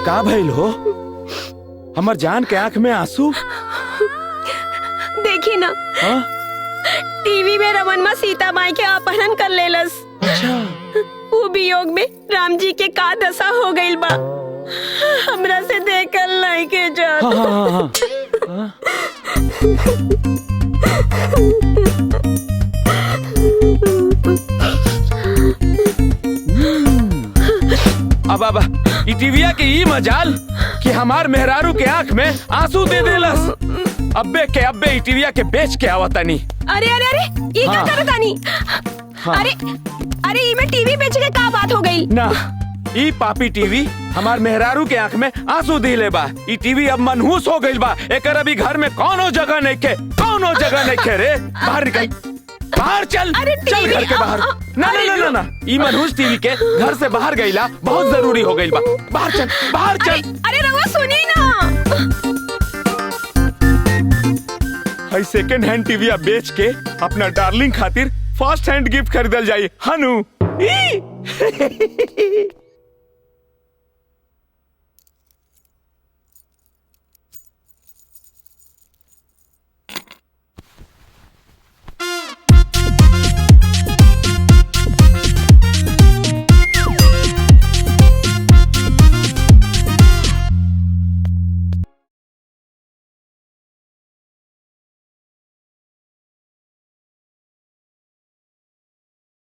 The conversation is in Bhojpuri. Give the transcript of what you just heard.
का भइल हो? हमर जान के आंख में आंसू। देखी ना, टीवी में रमनमा सीता माई के अपहरण कर लेलस। अच्छा। वो वियोग में राम जी के का दशा हो गइल बा, हमरा से देखल नहीं के जात। अब ई टीविया के ई मजाल कि हमार मेहरारू के आंख में आंसू दे देलस। अब्बे ई टीविया के बेच के आवतानी। अरे अरे अरे, ये क्या करतानी? अरे अरे, ई में टीवी बेच के का बात हो गई? ना, ई पापी टीवी हमार मेहरारू के आंख में आंसू दिले बा। ई टीवी अब मनहूस हो गइल बा। एकर अभी घर में कौनो जगह नहीं के रे। बाहर निकल, बाहर चल। चल घर के बाहर। ना ना ना ना ना, ई मनहूस टीवी के घर से बाहर गइला बहुत जरूरी हो गइल बा। बाहर चल, बाहर चल। अरे रवा सुनी ना, हाई सेकंड हैंड टीवी बेच के अपना डार्लिंग खातिर फर्स्ट हैंड गिफ्ट खरीदल जाई। हनु